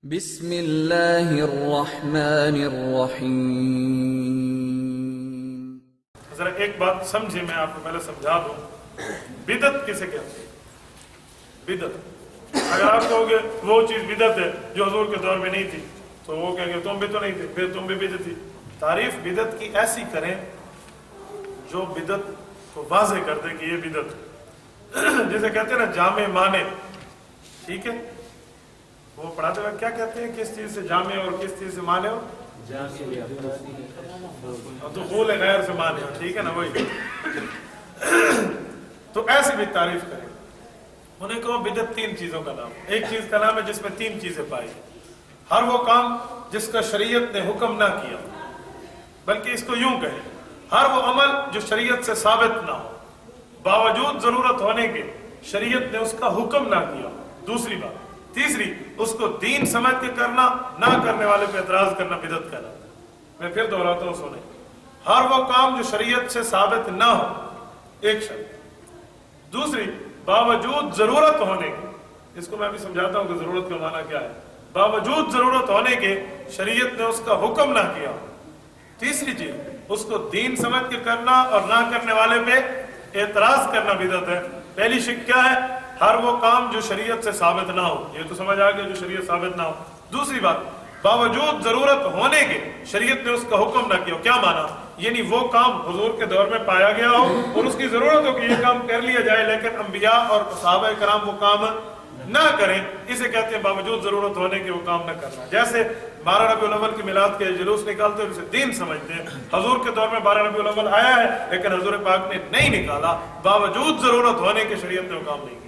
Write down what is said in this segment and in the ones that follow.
بسم اللہ الرحمن الرحیم۔ ذرا ایک بات سمجھے، میں آپ کو پہلے سمجھا دوں، بدعت کسے کہتے ہیں؟ بدعت، اگر آپ کہو گے وہ چیز بدعت ہے جو حضور کے دور میں نہیں تھی تو وہ کہیں گے تم بھی تو نہیں تھے، پھر تم بھی بدعت تھی۔ تعریف بدعت کی ایسی کریں جو بدعت کو واضح کر دے کہ یہ بدعت ہے، جسے کہتے ہیں نا جامع مانے، ٹھیک ہے؟ وہ پڑھاتے ہوئے کیا کہتے ہیں، کس چیز سے جامع اور کس چیز سے مانے ہو؟ دخول غیر سے مانے ہو، ٹھیک ہے نا؟ وہی تو ایسی بھی تعریف کریں۔ انہیں کہو بدعت تین چیزوں کا نام، ایک چیز کا نام ہے جس میں تین چیزیں پائی، ہر وہ کام جس کا شریعت نے حکم نہ کیا، بلکہ اس کو یوں کہیں ہر وہ عمل جو شریعت سے ثابت نہ ہو باوجود ضرورت ہونے کے شریعت نے اس کا حکم نہ کیا۔ دوسری بات، تیسری، اس کو دین سمجھ کے کرنا، نہ کرنے والے پہ اعتراض کرنا بدعت کہلاتا ہے۔ میں پھر دہراتا ہوں، سنیں، ہر وہ کام جو شریعت سے ثابت نہ ہو، ایک شرط۔ دوسری، باوجود ضرورت ہونے کے، اس کو میں بھی سمجھاتا ہوں کہ ضرورت کا معنی کیا ہے، باوجود ضرورت ہونے کے شریعت نے اس کا حکم نہ کیا۔ تیسری چیز، اس کو دین سمجھ کے کرنا اور نہ کرنے والے پہ اعتراض کرنا بدعت ہے۔ پہلی شک کیا ہے؟ ہر وہ کام جو شریعت سے ثابت نہ ہو، یہ تو سمجھ آ گیا جو شریعت ثابت نہ ہو۔ دوسری بات، باوجود ضرورت ہونے کے شریعت نے اس کا حکم نہ کیا۔ کیا مانا؟ یعنی وہ کام حضور کے دور میں پایا گیا ہو اور اس کی ضرورت ہو کہ یہ کام کر لیا جائے، لیکن انبیاء اور صحابہ کرام وہ کام نہ کریں، اسے کہتے ہیں باوجود ضرورت ہونے کے وہ کام نہ کرنا۔ جیسے 12 ربیع الاول کی میلاد کے جلوس نکالتے ہیں، اسے دین سمجھتے ہیں۔ حضور کے دور میں 12 ربیع الاول آیا ہے لیکن حضور پاک نے نہیں نکالا، باوجود ضرورت ہونے کے شریعت نے وہ کام نہیں کیا۔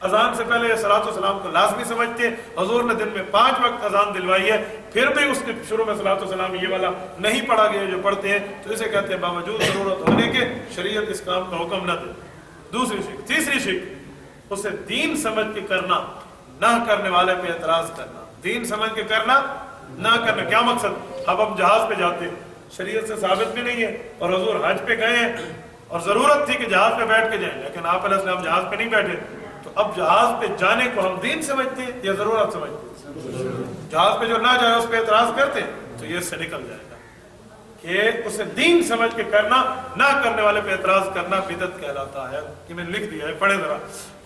اذان سے پہلے صلاۃ والسلام کو لازمی سمجھتے، حضور نے دن میں 5 وقت اذان دلوائی ہے، پھر بھی اس کے شروع میں صلاۃ والسلام یہ والا نہیں پڑھا گیا جو پڑھتے ہیں، تو اسے کہتے ہیں باوجود ضرورت ہونے کے شریعت اس کام کا حکم نہ دے۔ دوسری شک۔ تیسری شک، اسے دین سمجھ کے کرنا، نہ کرنے والے پہ اعتراض کرنا۔ دین سمجھ کے کرنا، نہ کرنا، کیا مقصد؟ اب ہم جہاز پہ جاتے ہیں، شریعت سے ثابت بھی نہیں ہے، اور حضور حج پہ گئے ہیں اور ضرورت تھی کہ جہاز پہ بیٹھ کے جائیں، لیکن آپ علیہ السلام جہاز پہ نہیں بیٹھے، تو اب جہاز پہ جانے کو ہم دین سمجھتے ہیں یا ضرورت سمجھتے ہیں؟ جہاز پہ جو نہ جائے اس پہ اعتراض کرتے ہیں، تو یہ اس سے نکل جائے گا کہ اسے دین سمجھ کے کرنا، نہ کرنے والے پہ اعتراض کرنا بدعت کہلاتا ہے۔ کہ میں نے لکھ دیا ہے، پڑھیں ذرا۔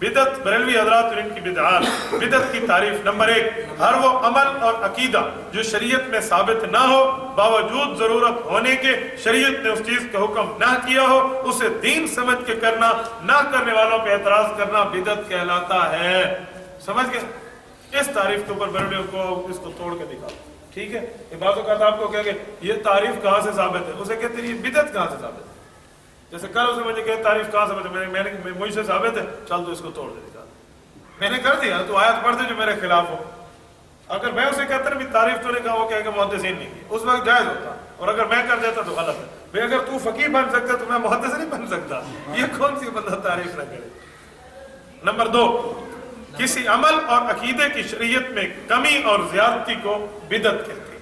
بدعت، بریلوی حضرات اور ان کی بدعات۔ بدعت کی تعریف، نمبر 1، ہر وہ عمل اور عقیدہ جو شریعت میں ثابت نہ ہو باوجود ضرورت ہونے کے شریعت نے اس چیز کا حکم نہ کیا ہو، اسے دین سمجھ کے کرنا، نہ کرنے والوں پہ اعتراض کرنا بدعت کہلاتا ہے۔ سمجھ گئے؟ اس تعریف کے اوپر بریلویوں کو اس کو توڑ کے دکھاؤ، ٹھیک ہے؟ یہ باتوں کا آپ کو کہیں گے یہ تعریف کہاں سے ثابت ہے، اسے کہتے ہیں یہ بدعت کہاں سے ثابت ہے۔ جیسے کل اسے مجھے کہ تعریف کہاں ثابت ہے، میں نے مجھ سے ثابت ہے، چل تو اس کو توڑ دے دکھا، میں نے کر دیا، تو آیت پڑھ دے جو میرے خلاف ہو۔ اگر میں اسے کہتا نا بھی تعریف تو نے کہا، وہ کہے کہ محدثین نے کی، اس وقت جائز ہوتا، اور اگر میں کر دیتا تو غلط ہے۔ بھئی اگر تو فقیہ بن سکتا تو میں محدث نہیں بن سکتا، یہ کون سی بندہ تعریف نہ کرے۔ نمبر 2، کسی عمل اور عقیدے کی شریعت میں کمی اور زیادتی کو بدعت کہتے ہیں۔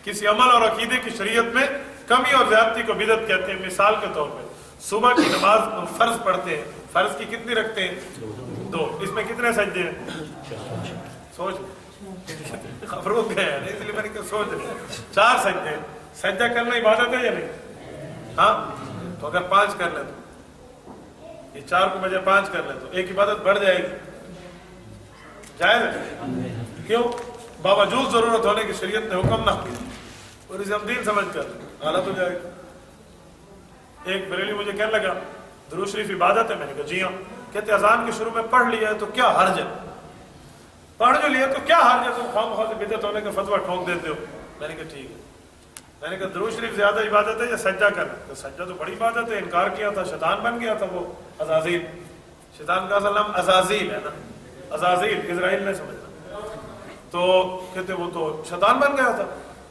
کسی عمل اور عقیدے کی شریعت میں کمی اور زیادتی کو بدعت کہتے ہیں۔ مثال کے طور پہ صبح کی نماز فرض پڑھتے ہیں، فرض کی کتنی رکھتے ہیں؟ 2، اس میں کتنے سجدے ہیں؟ سوچ خبر ہو گیا ہے، اس لیے میں نے کہا سوچ 4 سجدے ہیں۔ سجدہ کرنا عبادت ہے یا نہیں؟ ہاں، تو اگر 5 کر لیں تو یہ 4 کو بجائے 5 کر لیں تو ایک عبادت بڑھ جائے گی، جائز ہے؟ کیوں؟ باوجود ضرورت ہونے کی شریعت نے حکم نہ کیا اور اسے ہم دین سمجھ کر غلط ہو جائے گا۔ ایک بریلی مجھے کہنے لگا درود شریف عبادت ہے، میں نے کہا جی ہاں۔ کہتے اذان کے شروع میں پڑھ لیا ہے تو کیا حرج ہے؟ پڑھ جو لیا تو کیا حرج ہے؟ تم خام خواہ سے بدعت ہونے کا فتویٰ ٹھونک دیتے ہو۔ میں نے کہا ٹھیک ہے۔ میں نے کہا درود شریف زیادہ عبادت ہے یا سجدہ کرنا؟ تو سجدہ تو بڑی عبادت ہے، انکار کیا تھا، شیطان بن گیا تھا وہ عزازیل۔ شیطان کا اصل نام عزازیل ہے نا، عزازیل اسرائیل نے سمجھا، تو کہتے وہ تو شیطان بن گیا تھا۔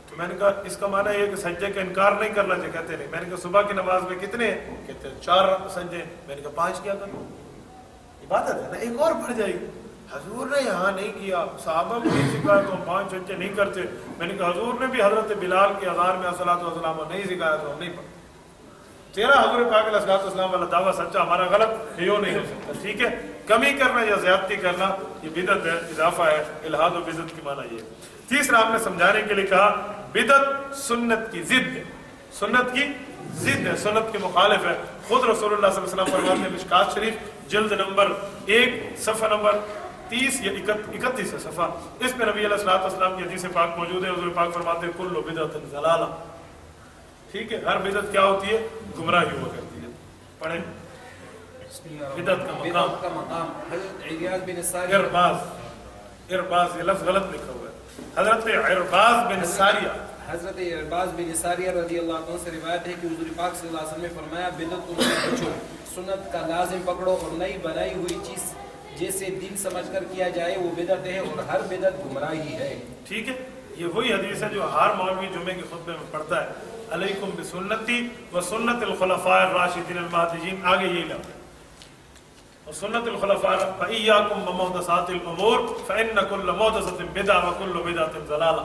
تو میں نے کہا اس کا معنی یہ کہ سجدے کا انکار نہیں کرنا چاہیے؟ کہتے نہیں۔ میں نے کہا صبح کی نماز میں کتنے ہیں؟ کہتے 4 سجدے۔ میں نے کہا 5 کیا کرو، عبادت ہے نا، ایک اور بڑھ جائے گی۔ حضور نے یہاں نہیں کیا، صحابہ کو نہیں سکھایا تو ہم 5 سجدے نہیں کرتے۔ میں نے کہا حضور نے بھی حضرت بلال کی اذان میں الصلوۃ والسلام کو نہیں سکھایا تو ہم نہیں پڑھتے۔ تیرا حضور پاک علیہ الصلوۃ والسلام والا دعویٰ سچا، ہمارا غلط، یہ نہیں ہو سکتا، ٹھیک ہے؟ کمی کرنا یا زیادتی کرنا یہ بدعت ہے، اضافہ ہے. الحاد و بدعت کی معنی یہ ہے. تیسرا آپ نے سمجھانے کے لیے کہا بدعت سنت کی ضد ہے، سنت کی ضد ہے، سنت کے مخالف ہے. خود رسول اللہ صلی اللہ علیہ وسلم فرماتے ہیں مشکات شریف جلد نمبر 1 صفحہ نمبر 30 یا 31 ہے صفحہ، اس میں نبی علیہ الصلوۃ والسلام کی حدیث پاک موجود ہے. حضور پاک فرماتے ہیں کل بدعت ضلالہ. ٹھیک ہے، ہر بدعت کیا ہوتی ہے؟ گمراہی ہوا کرتی ہے. پڑھیں بدعت کا مقام. حضرت عرباز بن ساریہ، ارباز یہ لفظ غلط لکھا ہوا ہے. حضرت عرباز بن ساریہ، حضرت عرباز بن ساریہ رضی اللہ عنہ سے روایت ہے کہ حضور پاک صلی اللہ علیہ وسلم نے فرمایا بدعت سے بچو، سنت کا لازم پکڑو اور نئی بنائی ہوئی چیز جیسے دین سمجھ کر کیا جائے وہ بدعت ہے اور ہر بدعت گمراہی ہے. ٹھیک ہے، یہ وہی حدیث ہے جو ہر مولوی جمعے کے خطبے میں پڑھتا ہے، علیکم بسنتی و سنت الخلفاء الراشدین المہدیین. آگے یہی لفظ سنت الخلفاء فإياكم ومحدثات الأمور فإن كل محدثة بدعة وكل بدعة ضلالة.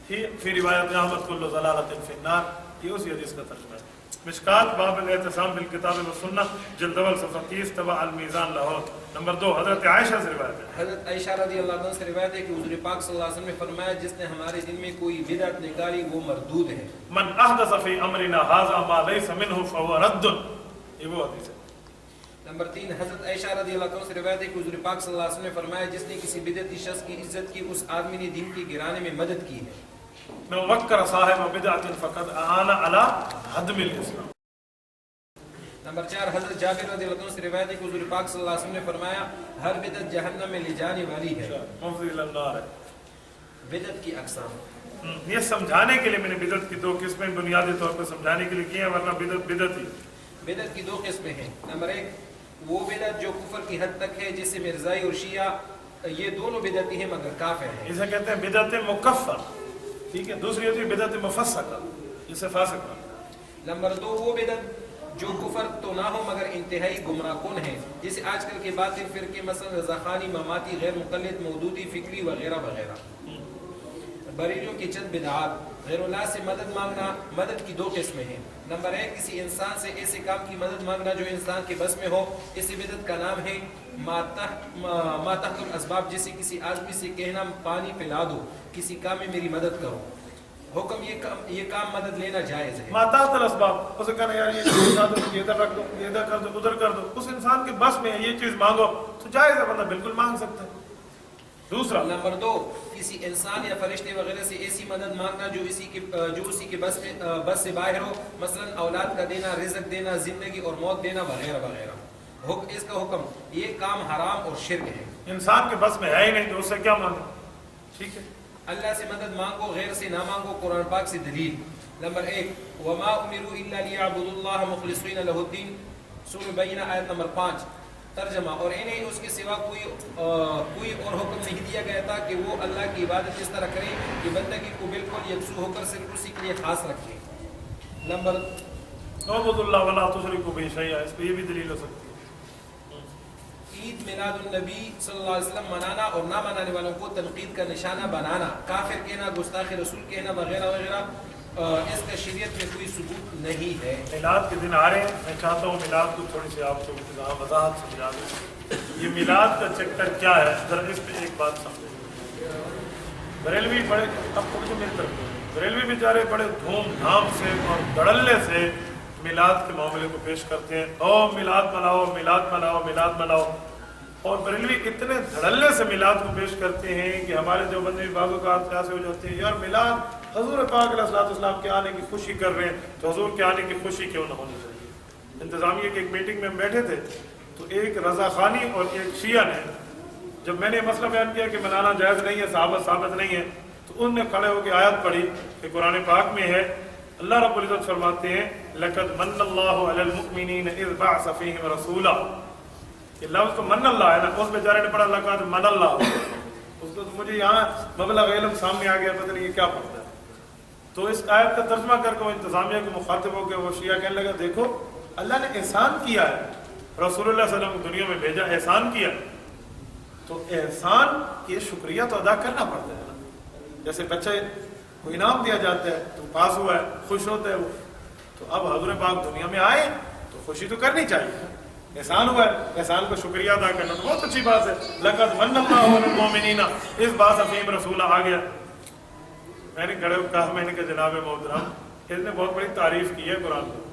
فی روایت احمد کل ضلالۃ فی النار. یہ اسی حدیث کا ترجمہ ہے. مشکات باب الاعتصام بالکتاب والسنہ جلد اول صفحہ 30 تبع المیزان لاہور. نمبر 2 حضرت عائشہ سے روایت ہے. حضرت عائشہ رضی اللہ عنہ سے روایت ہے کہ حضور پاک صلی اللہ علیہ وسلم نے فرمایا جس نے ہمارے دین میں کوئی بدعت نکالی وہ مردود ہے. من احدث فی امرنا هذا ما ليس منه فهو رد. یہ وہ حدیث ہے. نمبر 3 حضرت عائشہ رضی اللہ عنہ سے روایت ہے کہ حضور پاک صلی اللہ علیہ وسلم نے فرمایا جس نے کسی بدعتی شخص کی عزت کی اس آدمی نے دین کے گرانے میں مدد کی ہے. من وکر صاحب بدعۃ فقد اعان علی ہدم الاسلام. نمبر 4 حضرت جابر رضی اللہ عنہ سے روایت ہے کہ حضور پاک صلی اللہ علیہ وسلم نے فرمایا ہر بدعت جہنم میں لے جانے والی ہے. مفضی النار ہے. بدعت کی اقسام یہ سمجھانے کے لیے میں نے بدعت کی 2 قسمیں بنیادی طور پر سمجھانے کے لیے کی ہیں، ورنہ بدعت ہی. بدعت کی 2 قسمیں ہیں. نمبر 1 وہ بدعت جو کفر کی حد تک ہے جیسے مرزائی اور شیعہ، یہ دونوں بدعتی ہیں مگر کافر ہیں. اسے کہتے ہیں بدعت مکفر. ٹھیک ہے. دوسری ہوتی ہے بدعت مفسقہ، جسے فاسق ہے. نمبر 2 وہ بدعت جو کفر تو نہ ہو مگر انتہائی گمراہ کن ہے، جیسے آج کل کے باطل فرقے مثلا رضاخانی، مماتی، غیر مقلد، مودودی، فکری وغیرہ وغیرہ. بریلیوں کی چند بدعات. غیر اللہ سے مدد مانگنا. مدد کی 2 قسمیں ہیں. نمبر 1 کسی انسان سے ایسے کام کی مدد مانگنا جو انسان کے بس میں ہو. اسی بدعت کا نام ہے ما تحت الاسباب، جیسے کسی آدمی سے کہنا پانی پلا دو، کسی کام میں میری مدد کرو. حکم یہ کام مدد لینا جائز ہے. ما تحت الاسباب، اسے کہنا یار یہ ادھر رکھ دو، یہ ادھر کر دو، ادھر کر دو. اس انسان کے بس میں یہ چیز مانگو تو جائز ہے، بندہ بالکل مانگ سکتا ہے. دوسرا نمبر 2 کسی انسان یا فرشتے وغیرہ سے ایسی مدد مانگنا جو اسی کے بس سے باہر ہو، مثلا اولاد کا دینا، رزق دینا، زندگی اور موت دینا وغیرہ وغیرہ. اس کا حکم یہ کام حرام اور شرک ہے. انسان کے بس میں ہے ہی نہیں تو اس سے کیا مانگو. ٹھیک ہے. اللہ سے مدد مانگو، غیر سے نہ مانگو. قرآن پاک سے دلیل. نمبر 1 وما امروا الا ليعبدوا الله مخلصين له الدين، سورہ بینہ آیت نمبر 5. ترجمہ اور انہیں اس کے سوا کوئی اور حکم نہیں دیا گیا تھا کہ وہ اللہ کی عبادت اس طرح کریں کہ بندگی کو بالکل یکسو ہو کر صرف اسی کے لیے خاص رکھیں. نمبر اعبدوا اللہ ولا تشرکوا به شیئا، اس پہ یہ بھی دلیل ہو سکتی ہے. عید میلاد النبی صلی اللہ علیہ وسلم منانا اور نہ منانے والوں کو تنقید کا نشانہ بنانا، کافر کہنا، گستاخ رسول کہنا وغیرہ وغیرہ، اس کا شریعت میں کوئی ثبوت نہیں ہے. میلاد کے دن آ رہے ہیں، میں چاہتا ہوں میلاد کو تھوڑی سی آپ کو وضاحت سمجھا دوں. یہ میلاد کا چکر کیا ہے، ذرا اس پہ ایک بات سمجھیں. بریلوی بڑے، اب پوچھو میری طرف، بریلوی بیچارے بڑے دھوم دھام سے اور دھڑلے سے میلاد کے معاملے کو پیش کرتے ہیں. او میلاد مناؤ، میلاد مناؤ، میلاد مناؤ. اور بریلوی اتنے دھڑلے سے میلاد کو پیش کرتے ہیں کہ ہمارے جو بندے بعض اوقات ایسے ہو جاتے ہیں یار میلاد حضور پاک علیہ السلام کے آنے کی خوشی کر رہے ہیں تو حضور کے آنے کی خوشی کیوں نہ ہونی چاہیے. انتظامیہ کی ایک میٹنگ میں ہم بیٹھے تھے تو ایک رضا خانی اور ایک شیعہ نے، جب میں نے مسئلہ بیان کیا کہ منانا جائز نہیں ہے، صحابت ثابت نہیں ہے، تو انہوں نے کھڑے ہو کے آیت پڑھی کہ قرآن پاک میں ہے، اللہ رب العزت فرماتے ہیں لَقَدْ مَنَّ اللَّهُ عَلَى الْمُؤْمِنِينَ إِذْ بَعْثَ فِيهِمْ رَسُولًا. یہ لفظ تو من اللہ ہے نا، اس بیچارے نے پڑھا لَقَدْ مَنَ اللَّهُ. اس کو تو مجھے یہاں مبلغ علم سامنے آ گیا، پتہ نہیں یہ کیا پڑھتا ہے. تو اس آیت کا ترجمہ کر کے وہ انتظامیہ کے مخاطب ہو کے وہ شیعہ کہنے لگا دیکھو اللہ نے احسان کیا ہے، رسول اللہ صلی اللہ علیہ وسلم کو دنیا میں بھیجا، احسان کیا، تو احسان کی شکریہ تو ادا کرنا پڑتا ہے نا. جیسے بچے کو انعام دیا جاتا ہے تو پاس ہوا ہے، خوش ہوتا ہے وہ، تو اب حضور پاک دنیا میں آئے تو خوشی تو کرنی چاہیے، احسان ہوا ہے, احسان کو شکریہ ادا کرنا تو بہت اچھی بات ہے. لقد من اللہ علی المؤمنین, اس بات فیم رسول آ گیا. میں نے کھڑے کہا, میں نے کہا جناب محترم اس نے بہت بڑی تعریف کی ہے قرآن کو.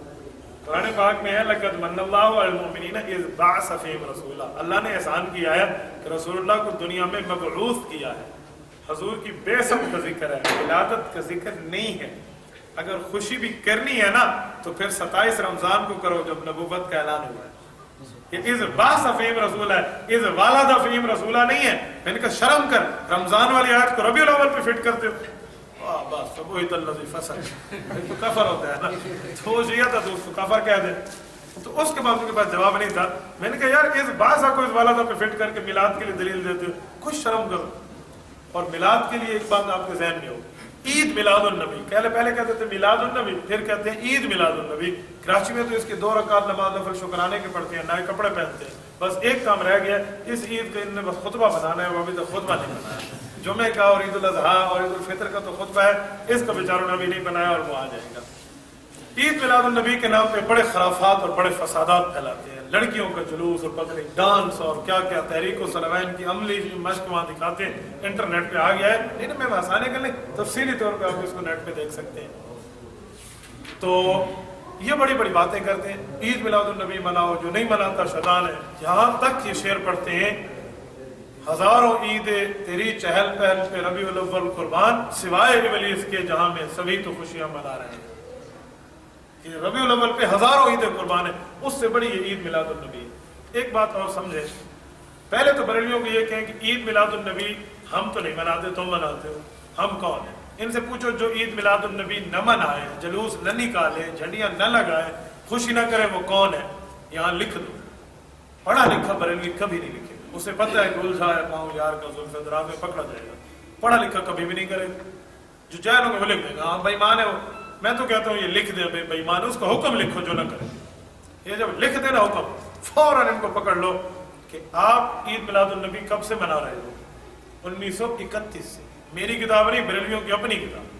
قرآن پاک میں ہے لقد من اللہ علی المؤمنین اذ بعث فیہم رسولا. اللہ نے احسان کیا ہے کہ رسول اللہ کو دنیا میں مبعوث کیا ہے. حضور کی بعثت کا ذکر ہے, ولادت کا ذکر نہیں ہے. اگر خوشی بھی کرنی ہے نا تو پھر 27 رمضان کو کرو جب نبوت کا اعلان ہوا ہے. یہ از بعث فیہم رسول ہے, از والد فیہم رسولہ نہیں ہے. میں نے کہا شرم کر, رمضان والی آیت کو ربیع الاول پہ فٹ کرتے ہو. بس فبہت الذی فسق, تو کفر ہوتا ہے نا, تو وہ یہ تھا تو اس کو کفر کہہ دے. تو اس کے بعد ان کے پاس جواب نہیں تھا. میں نے کہا یار اس بعثہ کو اس والدہ پہ فٹ کر کے میلاد کے لیے دلیل دیتے ہو, کچھ شرم کرو. اور میلاد کے لیے ایک بات آپ کے ذہن میں ہو, عید میلاد النبی, پہلے کہتے تھے میلاد النبی, پھر کہتے ہیں عید میلاد النبی. کراچی میں تو اس کے 2 رکعت نماز نفل شکرانے کے پڑھتے ہیں, نئے کپڑے پہنتے ہیں. بس ایک کام رہ گیا, اس عید کا ان نے بس خطبہ بنانا ہے, وہ ابھی تک خطبہ نہیں بنایا. جمعے کا اور عید الاضحیٰ اور عید الفطر کا تو خطبہ ہے, اس کا بیچاروں نے ابھی نہیں بنایا اور وہ آ جائے گا. عید میلاد النبی کے نام پہ بڑے خرافات اور بڑے فسادات پھیلاتے ہیں. لڑکیوں کا جلوس اور پتہ نہیں ڈانس اور کیا کیا تحریک و سلوین کی عملی مشق وہاں دکھاتے ہیں. انٹرنیٹ پہ آ گیا ہے, نہیں میں آسانے کر لیں, تفصیلی طور پہ آپ اس کو نیٹ پہ دیکھ سکتے ہیں. تو یہ بڑی بڑی باتیں کرتے ہیں. عید میلاد النبی مناؤ, جو نہیں مناتا شیطان ہے. یہاں تک یہ شعر پڑھتے ہیں, ہزاروں عیدیں تیری چہل پہل پہ ربیع الاول قربان, سوائے ابلیس کے جہاں میں سبھی تو خوشیاں منا رہے ہیں. کہ ربیع الاول پہ ہزاروں عیدیں قربان ہیں, اس سے بڑی یہ عید میلاد النبی. ایک بات اور سمجھے, پہلے تو بریلویوں کو یہ کہیں کہ عید میلاد النبی ہم تو نہیں مناتے, تم مناتے ہو, ہم کون ہیں؟ ان سے پوچھو جو عید میلاد النبی نہ منائے, جلوس نہ نکالے, جھنڈیاں نہ لگائے, خوشی نہ کرے, وہ کون ہے؟ یہاں لکھ دو. پڑھا لکھا بریلوی کبھی نہیں لکھے. اسے پتہ ہے کہ الجھا ہے پاؤں یار کا زلف دراز میں پکڑا جائے گا. پڑھا لکھا کبھی بھی نہیں کرے. جو جاہل ہوگا وہ لکھ دے گا, ہاں بے ایمان ہے وہ. میں تو کہتا ہوں یہ لکھ دے بے ایمان, اس کا حکم لکھو جو نہ کرے. یہ جب لکھ دے نا حکم, فوراً ان کو پکڑ لو کہ آپ عید میلاد النبی کب سے منا رہے ہو؟ 1931 سے. میری کتاب نہیں, بریلویوں کی اپنی کتاب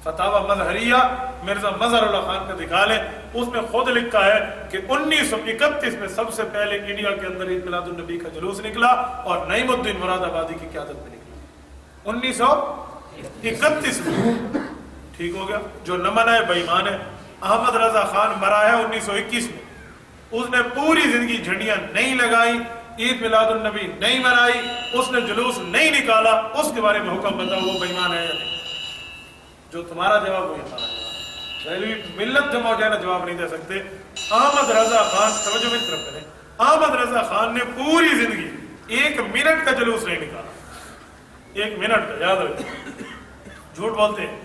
فتاوی مظہریہ, مرزا مظہر اللہ خان کا دکھا لیں. اس میں خود لکھا ہے کہ 1931 میں سب سے پہلے انڈیا کے اندر عید میلاد النبی کا جلوس نکلا اور نعیم الدین مراد آبادی کی قیادت میں نکلا 1931 میں. ٹھیک ہو گیا. جو نہ منائے بے ایمان ہے. احمد رضا خان مرا ہے 1921 میں, اس نے پوری زندگی جھنڈیاں نہیں لگائی, عید میلاد النبی نہیں منائی, اس نے جلوس نہیں نکالا. اس کے بارے میں حکم بتاؤ وہ بے ایمان ہے یا نہیں؟ جو تمہارا جواب وہ ہمارا جواب. ملت جمع ہو جائے نا, جواب نہیں دے سکتے. احمد رضا خان, توجہ میری طرف کریں, احمد رضا خان نے پوری زندگی 1 منٹ کا جلوس نہیں نکالا. 1 منٹ کا, یاد رکھیں. جھوٹ بولتے ہیں,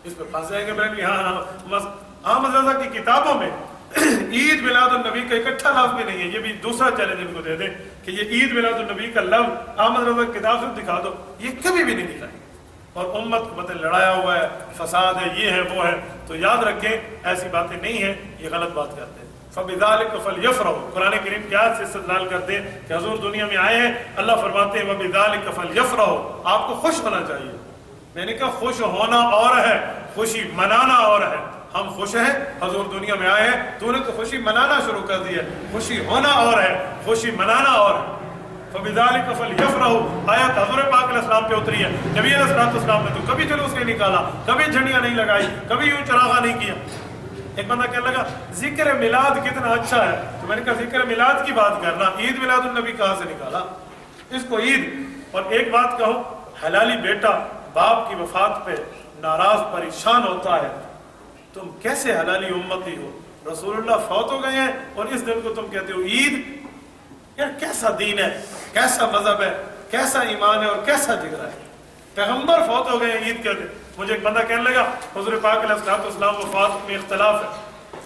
اس پہ پھنس جائیں گے بریلوی. ہاں بس احمد رضا کی کتابوں میں عید میلاد النبی کا اکٹھا لفظ بھی نہیں ہے. یہ بھی دوسرا چیلنج ان کو دے دیں کہ یہ عید میلاد النبی کا لفظ احمد رضا کی کتاب سے دکھا دو. یہ کبھی بھی نہیں دکھائیں. اور امت کو مطلب لڑایا ہوا ہے, فساد ہے, یہ ہے وہ ہے. تو یاد رکھیں ایسی باتیں نہیں ہیں, یہ غلط بات کرتے ہیں. فَبِذَلِكَ فَلْيَفْرَحُوا, قرآن کریم کی آیت سے استدلال کرتے ہیں کہ حضور دنیا میں آئے ہیں. اللہ فرماتے ہیں وَبِذَلِكَ فَلْيَفْرَحُوا, آپ کو خوش ہونا چاہیے. میں نے کہا خوش ہونا اور ہے, خوشی منانا اور ہے. ہم خوش ہیں, حضور دنیا میں آئے ہیں, تو نے تو خوشی منانا شروع کر دی ہے. خوشی ہونا اور ہے, خوشی منانا اور ہے. فَبِذَلِكَ فَلْيَفْرَحُوا آیت حضور پاک علیہ السلام پہ اتری ہے. نبی علیہ السلام نے تو کبھی جلوس نہیں نکالا, کبھی جھنڈیاں نہیں لگائی, کبھی یوں چراغا نہیں کیا. ایک بندہ کہنے لگا ذکر میلاد کتنا اچھا ہے, تو میں نے کہا ذکر میلاد کی بات کرنا, عید میلاد النبی کہاں سے نکالا اس کو عید. اور ایک بات کہو, حلالی بیٹا باپ کی وفات پہ ناراض پریشان ہوتا ہے, تم کیسے حلالی امتی ہو؟ رسول اللہ فوت ہو گئے ہیں اور اس دن کو تم کہتے ہو عید. یار کیسا دین ہے, کیسا مذہب ہے, کیسا ایمان ہے اور کیسا جگرا ہے. پیغمبر فوت ہو گئے ہیں عید کے دن. مجھے ایک بندہ کہنے لگا حضور پاک علیہ السلام وفات میں اختلاف ہے.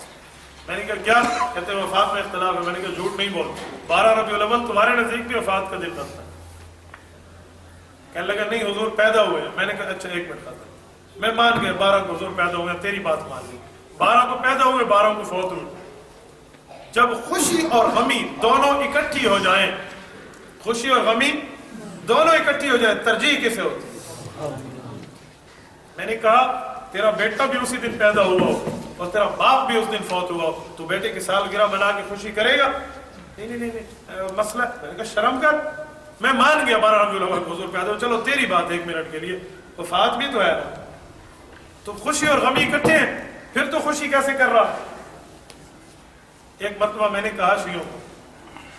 میں نے کہا کیا؟ کہتے ہیں وفات میں اختلاف ہے. میں نے کہا جھوٹ نہیں بول, 12 ربیع الاول تمہارے نزدیک بھی وفات کا دن بنتا ہے. کہنے لگا نہیں حضور پیدا ہوئے. میں نے کہا اچھا 1 منٹ کھاتا, میں مان گیا 12 کو حضور پیدا ہوئے, تیری بات مان لی. 12 کو پیدا ہوئے, 12 کو فوت ہوئے. جب خوشی اور غمی دونوں اکٹھی ہو جائیں, خوشی اور غمی دونوں اکٹھی ہو جائیں, ترجیح کسے ہوتی ہے؟ میں نے کہا تیرا بیٹا بھی اسی دن پیدا ہوا ہو اور تیرا باپ بھی اس دن فوت ہوا ہو, تو بیٹے کی سالگرہ منا کے خوشی کرے گا؟ نہیں مسئلہ میں نے کہا شرم کر. میں مان گیا 12 ربیع الاول حضور پہ آدھے چلو تیری بات 1 منٹ کے لیے, وفات بھی تو ہے نا, تو خوشی اور غمی اکٹھے ہیں, پھر تو خوشی کیسے کر رہا. ایک مرتبہ میں نے کہا شیعوں کو,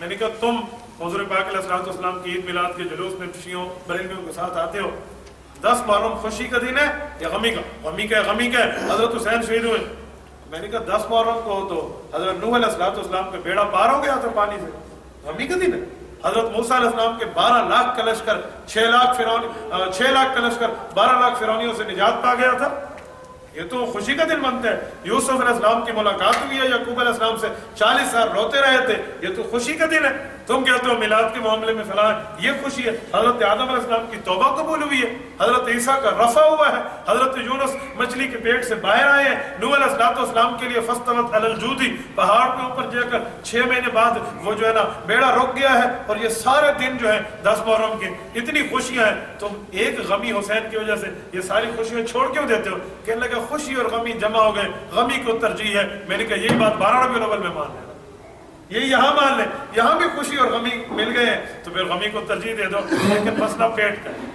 میں نے کہا تم حضور پاک علیہ الصلوۃ والسلام کی عید میلاد کے جلوس میں شیعوں بریلویوں کے ساتھ آتے ہو, 10 محرم خوشی کا دن ہے یا غمی کا؟ غمی کا ہے, حضرت حسین شہید ہوئے. میں نے کہا 10 محرم کو تو حضرت نوح علیہ الصلوۃ والسلام کا بیڑا پار ہو گیا تھا پانی سے, غمی کا دن ہے. حضرت موسیٰ علیہ السلام کے 12 لاکھ کا لشکر 6 لاکھ کا لشکر 12 لاکھ فرعونیوں سے نجات پا گیا تھا, یہ تو خوشی کا دن بنتا ہے. یوسف علیہ السلام کی ملاقات ہوئی ہے یعقوب علیہ السلام سے, 40 سال روتے رہے تھے, یہ تو خوشی کا دن ہے. تم کہتے ہو میلاد کے معاملے میں فلاں, یہ خوشی ہے. حضرت آدم علیہ السلام کی توبہ قبول ہوئی ہے, حضرت عیسیٰ کا رفع ہوا ہے, حضرت یونس مچھلی کے پیٹ سے باہر آئے ہیں, نوح علیہ السلام کے لیے فاستوت علی الجودی پہاڑ کے اوپر جا کر 6 مہینے بعد وہ جو ہے نا بیڑا رک گیا ہے, اور یہ سارے دن جو ہے 10 محرم کے اتنی خوشیاں ہیں. تم ایک غمی حسین کی وجہ سے یہ ساری خوشیاں چھوڑ کیوں دیتے ہو؟ کہنے لگا خوشی اور غمی جمع ہو گئے, غمی کو ترجیح ہے. میں نے کہا یہی بات 12 ربیع الاول میں مان لینا, یہی یہاں مان لیں, یہاں بھی خوشی اور غمی مل گئے ہیں تو پھر غمی کو ترجیح دے دو. لیکن مسئلہ پیٹ کا ہے,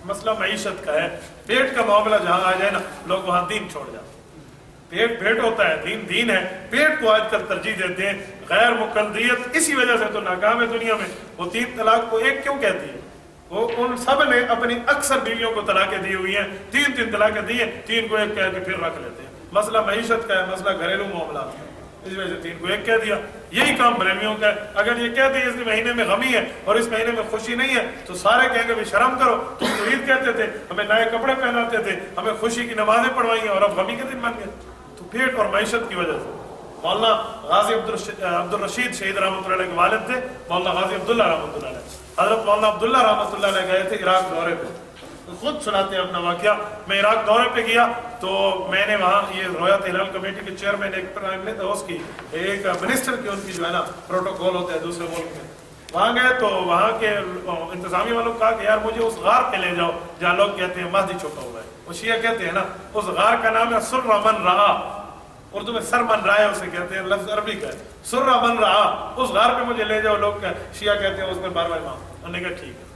مسئلہ معیشت کا ہے. پیٹ کا معاملہ جہاں آ جائے نا لوگ وہاں دین چھوڑ جاتے ہیں. پیٹ ہوتا ہے, دین دین ہے, پیٹ کو آج کل ترجیح دیتے ہیں. غیر مقلدیت اسی وجہ سے تو ناکام ہے دنیا میں. وہ 3 طلاق کو 1 کیوں کہتی ہے؟ وہ ان سب نے اپنی اکثر بیویوں کو طلاقیں دی ہوئی ہیں, 3 طلاقیں دی ہیں, 3 کو 1 کہہ کے پھر رکھ لیتے ہیں. مسئلہ معیشت کا ہے, مسئلہ گھریلو معاملات کا ہے, اس وجہ سے 3 کو 1 کہہ دیا. یہی کام بریلویوں کا ہے. اگر یہ کہتے ہیں اس مہینے میں غمی ہے اور اس مہینے میں خوشی نہیں ہے تو سارے کہیں گے بھی شرم کرو, تم تو عید کہتے تھے, ہمیں نئے کپڑے پہناتے تھے, ہمیں خوشی کی نمازیں پڑھوائی ہیں, اور اب غمی کے دن بن گئے. تو پیٹ اور معیشت کی وجہ سے. مولانا غازی عبد الرشید شہید رحمۃ اللہ علیہ کے والد تھے, مولانا غازی عبداللہ رحمۃ اللہ علیہ. حضرت مولانا عبداللہ رحمۃ اللہ علیہ گئے تھے عراق دورے پہ, خود سناتے ہیں اپنا واقعہ. میں عراق دورے پہ گیا تو میں نے وہاں یہ رویت ہلال کمیٹی کے چیئرمین ایک منسٹر کی ان کی جو ہے نا پروٹوکول ہوتا ہے دوسرے ملک میں, وہاں گئے تو وہاں کے انتظامیہ والوں کو کہا کہ یار مجھے اس غار پہ لے جاؤ جہاں لوگ کہتے ہیں مہدی چھپا ہوا ہے. وہ شیعہ کہتے ہیں نا, اس غار کا نام ہے سر من رہا, اردو میں سر من رہا ہے اسے کہتے ہیں, لفظ عربی کا ہے سر من رہا. اس غار پہ مجھے لے جاؤ, لوگ شیعہ کہتے ہیں اس میں 12واں امام. انہوں نے کہا ٹھیک ہے,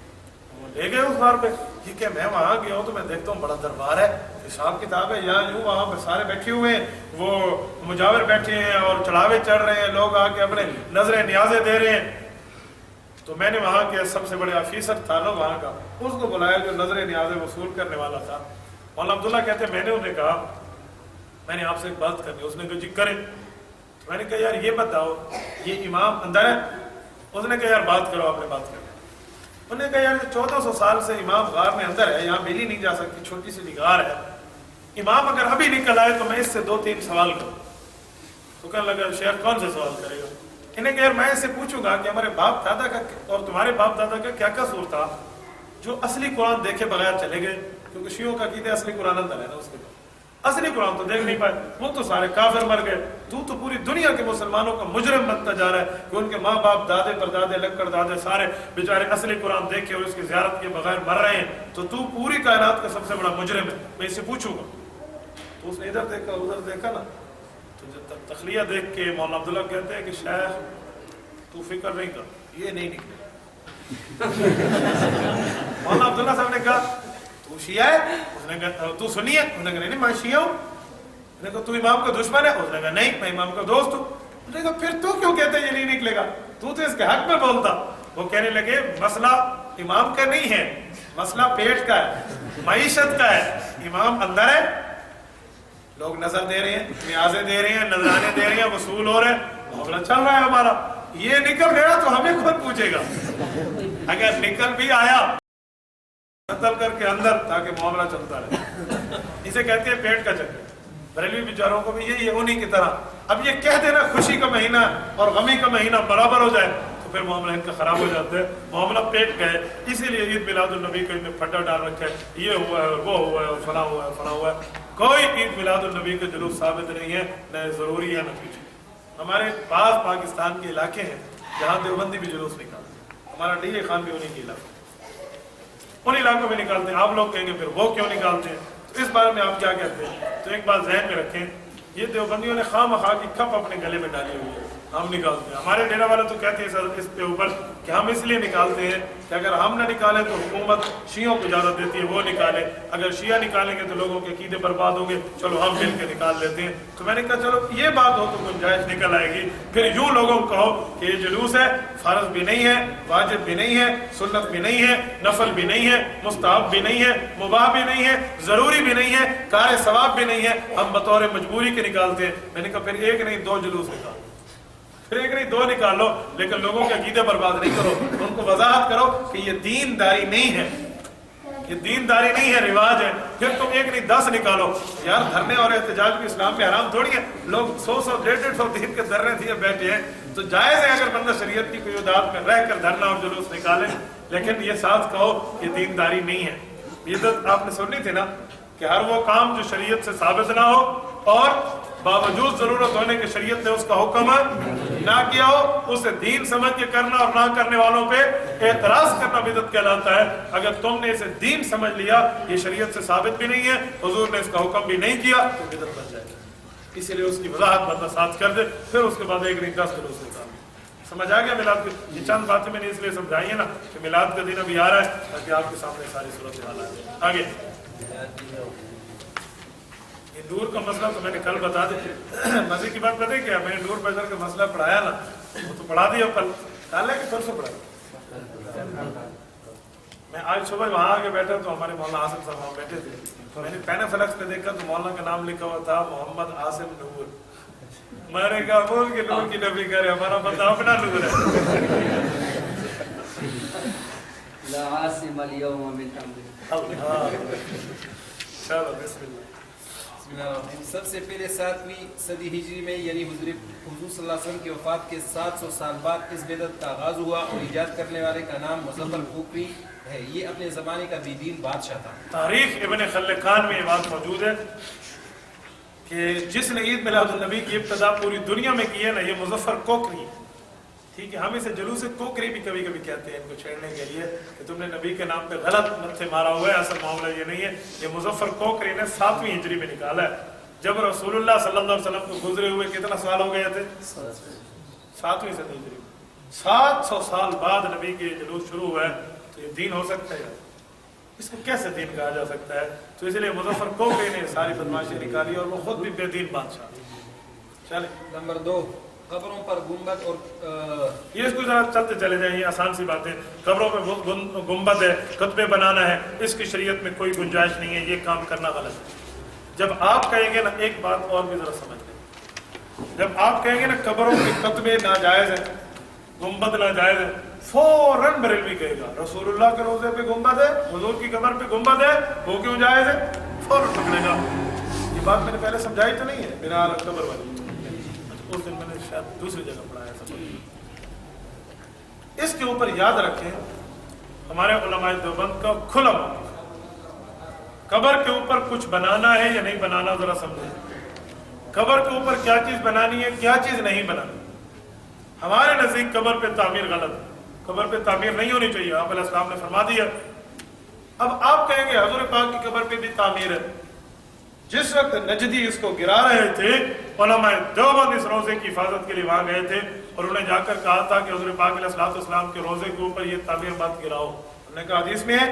لے گئے اس غار پہ. یہ کہ میں وہاں گیا ہوں تو میں دیکھتا ہوں بڑا دربار ہے, حساب کتاب ہے, یہاں یوں وہاں پہ سارے بیٹھے ہوئے ہیں, وہ مجاور بیٹھے ہیں اور چڑھاوے چڑھ رہے ہیں, لوگ آ کے اپنے نظریں نیازیں دے رہے ہیں. تو میں نے وہاں کے سب سے بڑے آفیسر تھا نا وہاں کا, اس کو بلایا جو نظریں نیازیں وصول کرنے والا تھا. مولانا عبداللہ کہتے ہیں میں نے انہیں کہا میں نے آپ سے ایک بات کرنی. اس نے کہا جی کریں. تو میں نے کہا یار یہ بتاؤ یہ امام اندر ہے؟ اس نے کہا یار بات کرو, آپ نے بات کرنی. انہوں نے کہا یار 1400 سال سے امام غار میں اندر ہے, یہاں ملی نہیں جا سکتی, چھوٹی سی غار ہے, امام اگر ابھی نکل آئے تو میں اس سے 2-3 سوال کروں. تو کہنے لگا شیخ کون سے سوال کرے گا؟ انہیں کہ یار میں اس سے پوچھوں گا کہ ہمارے باپ دادا کا اور تمہارے باپ دادا کا کیا قصور تھا جو اصلی قرآن دیکھے بغیر چلے گئے, کیونکہ شیعوں کا عقیدہ اصلی قرآن اندر ہے نا, اس کے بعد اصلی قرآن تو دیکھ نہیں پائے, وہ تو سارے کافر مر گئے. تو پوری دنیا کے مسلمانوں کا مجرم بنتا جا رہا ہے کہ ان کے ماں باپ دادے پردادے لکڑ دادے سارے بیچارے اصلی قرآن دیکھے اور اس کی زیارت کے بغیر مر رہے ہیں, تو پوری کائنات کا سب سے بڑا مجرم ہے. میں اسے پوچھوں گا. تو اس نے ادھر دیکھا ادھر دیکھا نا, تو جب تخلیہ دیکھ کے مولانا عبداللہ کہتے ہیں کہ شیخ تو فکر نہیں کر, یہ نہیں نکلے. مولانا عبداللہ صاحب نے کہا تو شیعہ ہے؟ اس نے کہا تو سنی ہے؟ اس نے کہا نہیں میں شیعہ ہوں. اس نے کہا تو امام کا دشمن ہے؟ اس نے کہا نہیں میں امام کا دوست ہوں. اس نے کہا پھر تو کیوں کہتے یہ نہیں نکلے گا, تو اس کے حق میں بولتا. وہ کہنے لگے مسئلہ امام کا نہیں ہے, مسئلہ پیٹ کا ہے, معیشت کا ہے. امام اندر ہے, لوگ نظر دے رہے ہیں, نیازیں دے رہے ہیں, نذرانے دے رہے ہیں, وصول ہو رہے ہیں, معاملہ چل رہا ہے ہمارا. یہ نکل گیا تو ہمیں کون پوچھے گا؟ اگر نکل بھی آیا قتل کر کے اندر تاکہ معاملہ چلتا رہے. اسے کہتے ہیں پیٹ کا چکر. بریلوی بیچاروں کو بھی یہی ہے انہی کی طرح. اب یہ کہہ دینا خوشی کا مہینہ اور غمی کا مہینہ برابر ہو جائے تو پھر معاملہ ان کا خراب ہو جاتا ہے. معاملہ پیٹ کا ہے, اسی لیے عید میلاد النبی کو ان میں پھٹا ڈال رکھا ہے, یہ ہوا ہے وہ ہوا ہے فلاں ہوا ہے فلاں ہوا ہے. کوئی عید میلاد النبی کا جلوس ثابت نہیں ہے, نہ ضروری ہے نہ پیچھے. ہمارے پاس پاکستان کے علاقے ہیں جہاں دیوبندی بھی جلوس نکالتے ہیں, ہمارا ڈی اے خان بھی انہیں کے علاقے, ان علاقوں میں نکالتے ہیں. آپ لوگ کہیں گے پھر وہ کیوں نکالتے ہیں, تو اس بارے میں آپ کیا کہتے ہیں؟ تو ایک بات ذہن میں رکھیں, یہ دیوبندیوں نے خواہ مخواہ کی کھپ اپنے گلے میں ڈالی ہوئی ہے. ہم نکالتے ہیں. ہمارے ڈیرا والے تو کہتے ہیں سر اس کے اوپر کہ ہم اس لیے نکالتے ہیں کہ اگر ہم نہ نکالیں تو حکومت شیعوں کو اجازت دیتی ہے وہ نکالے, اگر شیعہ نکالیں گے تو لوگوں کے عقیدے برباد ہوں گے, چلو ہم مل کے نکال لیتے ہیں. تو میں نے کہا چلو یہ بات ہو تو گنجائش نکل آئے گی. پھر یوں لوگوں کو کہو کہ یہ جلوس ہے, فرض بھی نہیں ہے, واجب بھی نہیں ہے, سنت بھی نہیں ہے, نفل بھی نہیں ہے, مستحب بھی نہیں ہے, مباح بھی نہیں ہے, ضروری بھی نہیں ہے, کار ثواب بھی نہیں ہے, ہم بطور مجبوری کے نکالتے ہیں. میں نے کہا پھر ایک نہیں 2 جلوس نکالو, پھر ایک نہیں 2 نکال لو, لیکن لوگوں کے عقیدے برباد نہیں کرو. ان کو وضاحت کرو کہ یہ دینداری نہیں ہے, یہ دینداری نہیں ہے, رواج ہے. پھر تم ایک نہیں 10 نکالو. یار دھرنے اور احتجاج بھی اسلام میں حرام تھوڑی ہے. لوگ 100 150 دن کے دھرنے دیے بیٹھے ہیں, تو جائز ہے اگر بندہ شریعت کی کوئی ادات میں رہ کر دھرنا اور جلوس نکالے, لیکن یہ ساتھ کہو یہ دینداری نہیں ہے. بدعت آپ نے سنی تھی نا کہ ہر وہ کام جو شریعت سے ثابت نہ ہو اور باوجود ضرورت ہونے کے شریعت نے اس کا حکم نہ کیا ہو, اسے دین سمجھ کے کرنا اور نہ کرنے والوں پہ اعتراض کرنا بدعت کہلاتا ہے. اگر تم نے اسے دین سمجھ لیا, یہ شریعت سے ثابت بھی نہیں ہے, حضور نے اس کا حکم بھی نہیں کیا, تو بدعت بن جائے گی. اسی لیے اس کی وضاحت بندہ ساتھ کر دے, پھر اس کے بعد ایک نہیں 10 جلوس نکال. سمجھ آ گیا میلاد کی یہ چند باتیں میں نے اس لیے سمجھائی ہیں نا کہ میلاد کا دن ابھی آ رہا ہے تاکہ آپ کے سامنے ساری صورتحال آ جائے. آگے نور کا مسئلہ تو میں نے کل بتا دیا. مزے کی بات پتہ ہے کیا, میں نے نور بشر کا مسئلہ پڑھایا نا, وہ تو پڑھا دیا کل, ڈالا کہ پرسوں پڑھایا. میں آج صبح وہاں آگے بیٹھا تو ہمارے مولانا عاصم صاحب وہاں بیٹھے تھے. میں نے پین فلکس پہ دیکھا تو مولانا کا نام لکھا ہوا تھا محمد عاصم نور. میں نے کہا بول کے نور کی نفی کرے, ہمارا بندہ اپنا نور ہے. لا عاصم اليوم من امر اللہ. چلو بسم اللہ. سب سے پہلے 7ویں صدی ہجری میں یعنی حضور صلی اللہ علیہ وسلم کی وفات کے 700 سال بعد اس بدعت کا آغاز ہوا اور ایجاد کرنے والے کا نام مظفر کوکری ہے. یہ اپنے زمانے کا بے دین بادشاہ تھا. تاریخ ابن خلقان میں یہ بات موجود ہے کہ جس نے عید میلاد النبی کی ابتدا پوری دنیا میں کی ہے نا, یہ مظفر کوکری ہے. ٹھیک ہے, ہم اسے جلوس کوکری بھی کبھی کبھی کہتے ہیں ان کو چھیڑنے کے لیے کہ تم نے نبی کے نام پہ غلط متھے مارا ہوا ہے. اصل معاملہ یہ نہیں ہے. یہ مظفر کوکری نے 7ویں ہجری میں نکالا ہے, جب رسول اللہ صلی اللہ علیہ وسلم کو گزرے ہوئے کتنا سال ہو گئے تھے, 7ویں صدی ہجری میں. 700 سال بعد نبی کے جلوس شروع ہوا ہے, تو یہ دین ہو سکتا ہے؟ اس کو کیسے دین کہا جا سکتا ہے؟ تو اس لیے مظفر کوکری نے ساری بدماشی نکالی اور وہ خود بھی بے دین بادشاہ. چلے نمبر 2, قبروں پر گنبد اور یہ اس کو ذرا چلتے چلے جائیں, یہ آسان سی بات ہے. قبروں پہ گنبد ہے, خطبے بنانا ہے, اس کی شریعت میں کوئی گنجائش نہیں ہے, یہ کام کرنا غلط ہے. جب آپ کہیں گے نا, ایک بات اور بھی ذرا سمجھ لیں, جب آپ کہیں گے نا قبروں کے خطبے ناجائز ہیں, گنبد ناجائز ہے, فوراً بریلوی کہے گا رسول اللہ کے روزے پہ گنبد ہے, حضور کی قبر پہ گنبد ہے, وہ کیوں جائز ہے, فوراً پکڑے گا. یہ بات میں نے پہلے سمجھائی تو نہیں ہے بنا قبر والی, اس دن میں نے شاید دوسری جگہ پڑھایا سب. اس کے اوپر یاد رکھیں ہمارے علماء دیوبند کا کھلا موقف, قبر کے اوپر کچھ بنانا ہے یا نہیں بنانا ذرا سمجھیں. قبر کے اوپر کیا چیز بنانی ہے, کیا چیز نہیں بنانی. ہمارے نزدیک قبر پہ تعمیر غلط ہے, قبر پہ تعمیر نہیں ہونی چاہیے, آپ علیہ السلام نے فرما دیا. اب آپ کہیں گے حضور پاک کی قبر پہ بھی تعمیر ہے. جس وقت نجدی اس کو گرا رہے تھے, علماء دیوبند اس روزے کی حفاظت کے لیے وہاں گئے تھے اور انہیں جا کر کہا تھا کہ حضور پاک علیہ السلام کے روزے کے اوپر یہ تعمیر مت گراؤ. انہوں نے کہا حدیث میں ہے,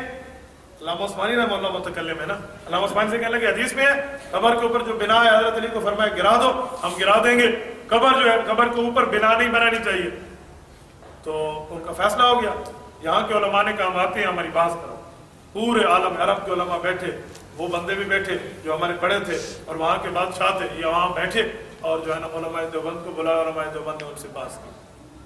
علامہ عثمانی رحمہ اللہ متکلم ہے نا, علامہ عثمانی سے کہنے لگے حدیث میں ہے قبر کے اوپر جو بنا ہے حضرت علی کو فرمایا گرا دو, ہم گرا دیں گے. قبر جو ہے قبر کے اوپر بنا نہیں بنانی چاہیے. تو ان کا فیصلہ ہو گیا. یہاں کے علماء نے کہا آتے ہیں ہماری بات کرو. پورے عالم عرب کے علماء بیٹھے, وہ بندے بھی بیٹھے جو ہمارے پڑھے تھے اور وہاں کے بادشاہ تھے, یہ وہاں بیٹھے اور جو ہے نا علماء دیوبند کو بلایا. علماء دیوبند نے ان سے بات کی.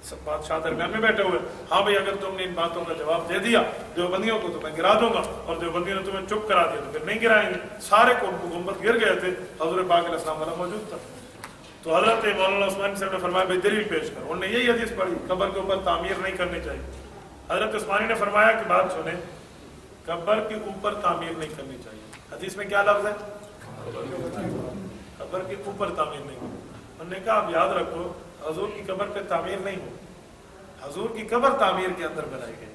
سب بادشاہ درمیان میں بیٹھے ہوئے, ہاں بھائی اگر تم نے ان باتوں کا جواب دے دیا دیوبندیوں کو تو میں گرا دوں گا, اور دیوبندیوں نے تمہیں چپ کرا دیا تو پھر نہیں گرائیں گے. سارے کو گنبد گر گئے تھے, حضور پاک علیہ السلام والا موجود تھا. تو حضرت مولانا عثمانی صاحب نے فرمایا بھائی دلیل پیش کر. انہوں نے یہی حدیث پڑھی قبر کے اوپر تعمیر نہیں کرنی چاہیے. حضرت عثمانی نے فرمایا کہ بات سنیں, قبر کے اوپر تعمیر نہیں کرنی چاہیے. حدیث میں کیا لفظ ہے, قبر کے اوپر تعمیر نہیں. انہوں نے کہا آپ یاد رکھو حضور کی قبر پہ تعمیر نہیں ہو, حضور کی قبر تعمیر کے اندر بنائی گئی.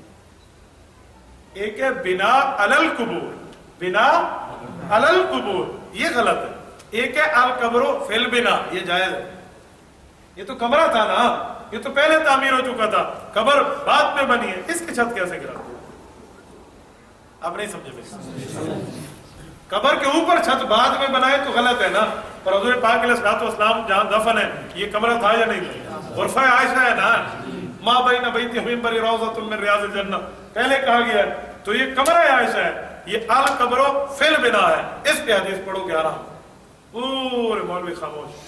ایک ہے بنا علل قبور, بنا علل قبور یہ غلط ہے. ایک ہے القبر فی البنا, یہ جائز ہے. یہ تو کمرہ تھا نا, یہ تو پہلے تعمیر ہو چکا تھا, قبر بعد میں بنی ہے, اس کی چھت کیسے گرا؟ آپ نہیں سمجھے میری. قبر کے اوپر چھت بعد میں بنائے تو غلط ہے نا, پر حضور پاک علیہ الصلوۃ والسلام جہاں دفن ہے یہ کمرہ تھا یا نہیں تھا؟ غرفہ عائشہ ہے نا, ما بین بیت منبر روضۃ من ریاض الجنہ پہلے کہا گیا ہے, تو یہ کمرہ عائشہ ہے, یہ القبر فی البنا ہے. اس پہ حدیث پڑھو 11. پورے مولوی خاموش.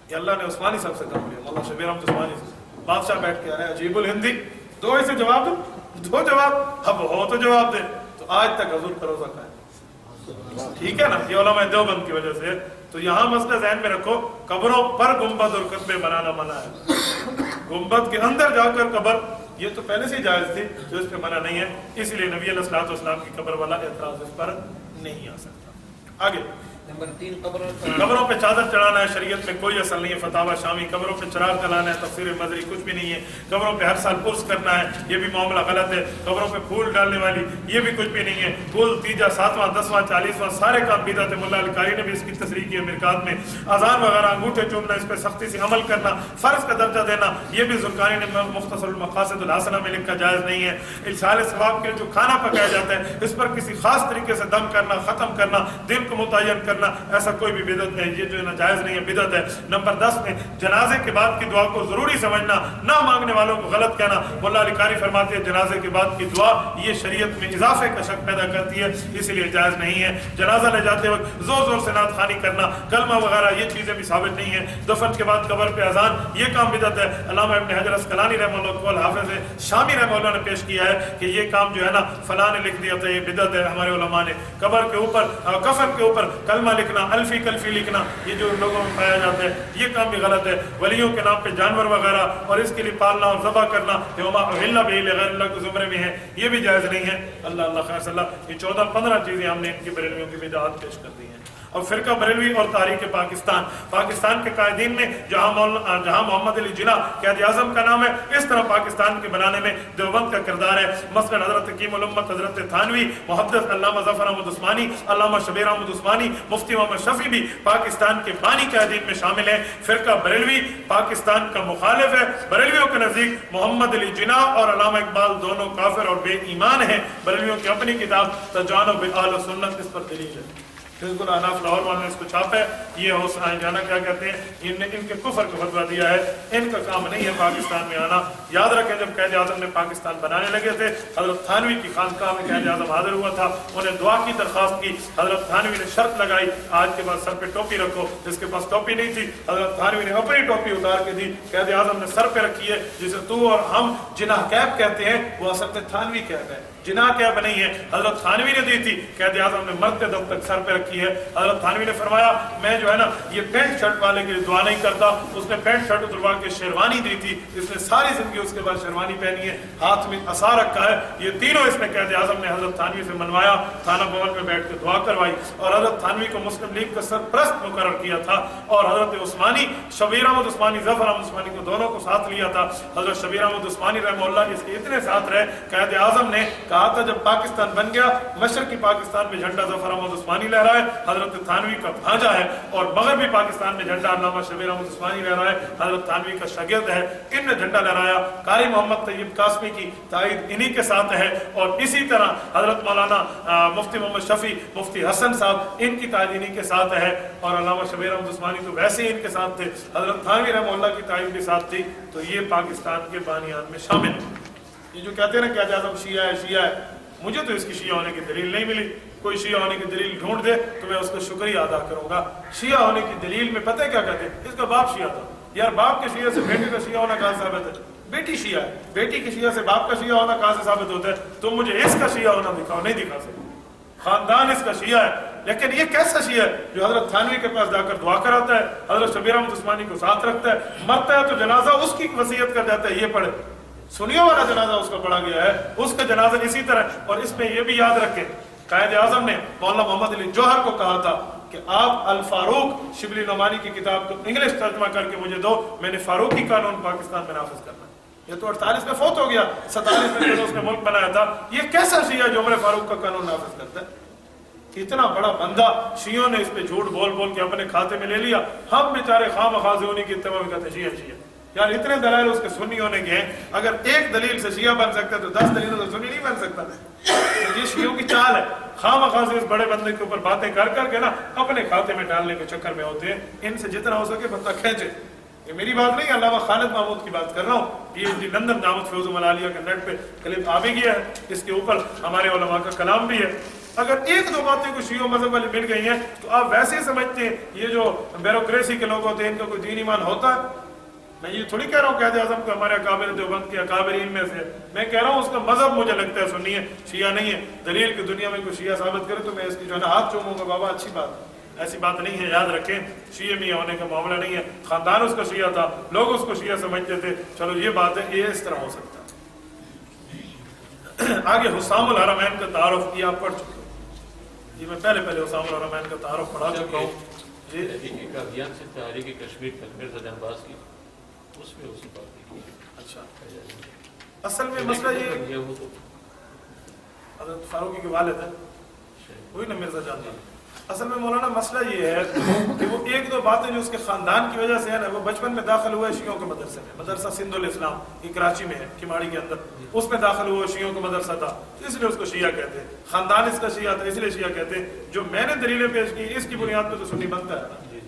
یہ اللہ نے عثمانی صاحب سے کام لیا, مولانا شبیر احمد عثمانی سے. بادشاہ بیٹھ کے آ رہے ہیں, عجیب الہندی, دو ایسے جواب دو, دو جواب, اب ہو تو جواب دے. تو آج تک حضور کا روزہ کا ہے. ٹھیک ہے نا, یہ علماء دیوبند کی وجہ سے. تو یہاں مسئلہ ذہن میں رکھو, قبروں پر گنبد اور قبے بنانا منع ہے. گنبد کے اندر جا کر قبر, یہ تو پہلے سے جائز تھی, جو اس پہ منع نہیں ہے. اس لیے نبی علیہ الصلوۃ والسلام کی قبر والا اعتراض اس پر نہیں آ سکتا. آگے نمبر 3, قبروں پہ چادر چڑھانا ہے, شریعت میں کوئی اصل نہیں ہے. فتاوی شامی. قبروں پہ چراغ جلانا ہے, تفسیر مظہری کچھ بھی نہیں ہے. قبروں پہ ہر سال عرس کرنا ہے, یہ بھی معاملہ غلط ہے. قبروں پہ پھول ڈالنے والی, یہ بھی کچھ بھی نہیں ہے. پھول 3، 7، 10، 40 سارے کام بدعت ہے. ملا علی قاری نے بھی اس کی تصریح کی ہے مرکات میں. اذان وغیرہ, انگوٹھے چومنا, اس پہ سختی سے عمل کرنا, فرض کا درجہ دینا, یہ بھی زرقانی نے مختصر المقاصد الحسنہ میں لکھا جائز نہیں ہے. ارسال ثواب کے جو کھانا پکایا جاتا ہے اس پر کسی خاص طریقے سے دم کرنا, ختم کرنا, دن کو متعین کرنا, ایسا کوئی بھی بدعت ہے, یہ جو ناجائز نہیں ہے, بدعت ہے. نمبر 10 میں جنازے کے بعد کی دعا کو ضروری سمجھنا, نہ مانگنے والوں کو غلط کہنا. مولا علی قاری فرماتے ہیں جنازے کے بعد کی دعا یہ شریعت میں اضافے کا شک پیدا کرتی ہے, اس لیے جائز نہیں ہے. جنازہ لے جاتے وقت زور زور سے نعت خوانی کرنا, کلمہ وغیرہ, یہ چیزیں بھی ثابت نہیں ہیں. دفن کے بعد قبر پہ اذان, یہ کام بدعت ہے. علامہ ابن حجر اسقلانی رحمہ اللہ کو حافظ شامی رحمہ اللہ نے پیش کیا ہے کہ یہ کام جو ہے نا فلاں نے لکھ دیا تھا, یہ بدعت ہے. ہمارے علماء نے قبر کے اوپر, کفن کے اوپر کلمہ لکھنا, الفی کلفی لکھنا, یہ جو لوگوں میں پایا جاتا ہے, یہ کام بھی غلط ہے. ولیوں کے نام پہ جانور وغیرہ اور اس کے لیے پالنا اور ذبح کرنا, وما اہل به لغیر اللہ کے زمرے میں ہے, یہ بھی جائز نہیں ہے. اللہ خیر صلی اللہ. یہ 14-15 چیزیں ہم نے ان کی بریلویوں کی بدعات پیش کر دی ہیں. اور فرقہ بریلوی اور تاریخ پاکستان کے قائدین میں جہاں محمد علی جناح قائد اعظم کا نام ہے, اس طرح پاکستان کے بنانے میں دیوبند کا کردار ہے. مثلا حضرت حکیم الامت حضرت تھانوی, محدث علامہ ظفر احمد عثمانی, علامہ شبیر احمد عثمانی, مفتی محمد شفیع بھی پاکستان کے بانی قائدین میں شامل ہیں. فرقہ بریلوی پاکستان کا مخالف ہے. بریلویوں کے نزدیک محمد علی جناح اور علامہ اقبال دونوں کافر اور بے ایمان ہیں. بریلویوں کی اپنی کتاب تجانب اہل سنت اس پر دلیل ہے. حزب الاناف لاہور والوں نے اس کو چھاپا ہے. یہ حسین جانا کیا کہتے ہیں, ان کے کفر کا فتویٰ دیا ہے. ان کا کام نہیں ہے پاکستان میں آنا. یاد رکھیں جب قائد اعظم نے پاکستان بنانے لگے تھے, حضرت تھانوی کی خانقاہ میں قائد اعظم حاضر ہوا تھا, انہیں دعا کی درخواست کی. حضرت تھانوی نے شرط لگائی, آج کے بعد سر پہ ٹوپی رکھو. جس کے پاس ٹوپی نہیں تھی, حضرت تھانوی نے اپنی ٹوپی اتار کے دی. قائد اعظم نے سر پہ رکھی ہے, جسے تو اور ہم جناح کیپ کہتے ہیں, وہ اصل میں تھانوی کیپ ہے, جناح کیپ نہیں ہے. حضرت تھانوی نے دی تھی, قائد اعظم نے مرتے دم تک سر پہ رکھی ہے. حضرت تھانوی نے فرمایا میں جو ہے نا یہ پینٹ شرٹ والے کے لیے دعا نہیں کرتا. اس نے پینٹ شرٹ اتروا کے شیروانی دی تھی, اس نے ساری زندگی اس کے بعد شیروانی پہنی ہے, ہاتھ میں عصا رکھا ہے. یہ تینوں اس نے قائد اعظم نے حضرت تھانوی سے منوایا, تھانہ بھون میں بیٹھ کے دعا کروائی, اور حضرت تھانوی کو مسلم لیگ کا سرپرست مقرر کیا تھا. اور حضرت عثمانی, شبیر احمد عثمانی, ظفر احمد عثمانی کو دونوں کو ساتھ لیا تھا. حضرت شبیر احمد عثمانی رحمہ اللہ اس کے اتنے ساتھ رہے, قائد اعظم نے کہا تھا جب پاکستان بن گیا مشرقی پاکستان میں جھنڈا ظفر احمد عثمانی لہرائے, حضرت تھانوی کا بھانجا ہے, اور مغربی پاکستان میں جھنڈا علامہ شبیر احمد عثمانی لہرائے, حضرت تھانوی کا شاگرد ہے. ان نے جھنڈا لہرایا. قاری محمد طیب قاسمی کی تائید انہی کے ساتھ ہے, اور اسی طرح حضرت مولانا مفتی محمد شفیع, مفتی حسن صاحب, ان کی تائید انہی کے ساتھ ہے. اور علامہ شبیر احمد عثمانی تو ویسے ہی ان کے ساتھ تھے. حضرت تھانوی رحمہ اللہ کی تائید بھی ساتھ تھی. تو یہ پاکستان کے بانیان میں شامل ہے. یہ جو کہتے ہیں نا قائد اعظم شیعہ ہے, مجھے تو اس کی شیعہ ہونے کی دلیل نہیں ملی. کوئی شیعہ ہونے کی دلیل ڈھونڈ دے تو میں اس کا شکریہ ادا کروں گا. شیعہ ہونے کی دلیل میں پتہ کیا کہتے ہیں, اس کا باپ شیعہ تھا. یار باپ کے شیعہ سے بیٹی کا شیعہ ہونا کہاں ثابت ہے؟ بیٹی شیعہ ہے, بیٹی کے شیعہ سے باپ کا شیعہ ہونا کہاں سے ثابت ہوتا ہے؟ تم مجھے اس کا شیعہ ہونا دکھاؤ, نہیں دکھا سکتے. خاندان اس کا شیعہ ہے, لیکن یہ کیسا شیعہ ہے جو حضرت تھانوی کے پاس جا کر دعا کراتا ہے, حضرت شبیر احمد عثمانی کو ساتھ رکھتا ہے, مرتا ہے تو جنازہ اس کی وصیت کر جاتا ہے یہ پڑھے. سنیوں والا جنازہ اس کا پڑھا گیا ہے, اس کا جنازہ اسی طرح. اور اس میں یہ بھی یاد رکھیں, قائد اعظم نے مولانا محمد علی جوہر کو کہا تھا کہ آپ الفاروق شبلی نعمانی کی کتاب کو انگلش ترجمہ کر کے مجھے دو, میں نے فاروقی قانون پاکستان میں نافذ کرنا. یہ تو 48 میں فوت ہو گیا, 47 میں اس نے ملک بنایا تھا. یہ کیسا شیعہ جو عمر فاروق کا قانون نافذ کرتا ہے؟ کہ اتنا بڑا بندہ شیعوں نے اس پہ جھوٹ بول بول کے اپنے کھاتے میں لے لیا، ہم بیچارے خواہ مخواہ انہیں کی اتباع میں کہتے ہیں شیعہ شیعہ. یار اتنے دلائل اس کے سنی ہونے کے ہیں، اگر ایک دلیل سے شیعہ بن سکتا ہے تو 10 دلیلوں سے سنی نہیں بن سکتا. تو یہ شیعوں کی چال ہے، خواہ مخواہ سے اس بڑے بندے کے اوپر باتیں کر کر کے نا اپنے کھاتے میں ڈالنے کے چکر میں ہوتے ہیں. ان سے جتنا ہو سکے بندہ کھینچے. یہ میری بات نہیں، علامہ خالد محمود کی بات کر رہا ہوں. PhD لندن دعوت فیوز العالیہ کے نیٹ پہ کلپ آ بھی گیا ہے، اس کے اوپر ہمارے علماء کا کلام بھی ہے. اگر ایک دو باتیں کو شیعہ مذہب والی مل گئی ہیں تو آپ ویسے ہی سمجھتے ہیں یہ جو بیوروکریسی کے لوگ ہوتے ہیں ان کا کوئی دین ایمان ہوتا ہے. میں یہ تھوڑی کہہ رہا ہوں قائد اعظم کو ہمارے اکابر دیوبند کے اکابرین میں سے، میں کہہ رہا ہوں اس کا مذہب مجھے لگتا ہے سنی ہے، شیعہ نہیں ہے. دلیل کی دنیا میں کوئی شیعہ ثابت کرے تو میں اس کی جو ہے نا ہاتھ چوموں گا، بابا اچھی بات. ایسی بات نہیں ہے، یاد رکھیں شیعہ میاں ہونے کا معاملہ نہیں ہے. خاندان اس کا شیعہ تھا، لوگ اس کو شیعہ سمجھتے تھے، چلو یہ بات ہے، یہ اس طرح ہو سکتا ہے. آگے حسام الحرمین کا تعارف یہ آپ پڑھ چکے ہو. جی میں پہلے حسام الحرمین کا تعارف پڑھا چکا ہوں. جی قادیان سے تحریک کشمیر تک مرزا جان باز کی، اس میں اسی بات کی. اچھا اصل میں مسئلہ یہ حضرت فاروقی کے والد ہیں وہی نا مرزا جان باز. اصل میں مولانا مسئلہ یہ ہے کہ وہ ایک دو باتیں جو اس کے خاندان کی وجہ سے ہے نا، وہ بچپن میں داخل ہوا ہے شیعوں کے مدرسے میں، مدرسہ سندھ الاسلام یہ کراچی میں ہے کماڑی کے اندر، اس میں داخل ہوا شیعوں کا مدرسہ تھا اس لیے اس کو شیعہ کہتے ہیں. خاندان اس کا شیعہ تھا اس لیے شیعہ کہتے ہیں. جو میں نے دلیلیں پیش کی اس کی بنیاد پہ تو سنی بنتا ہے.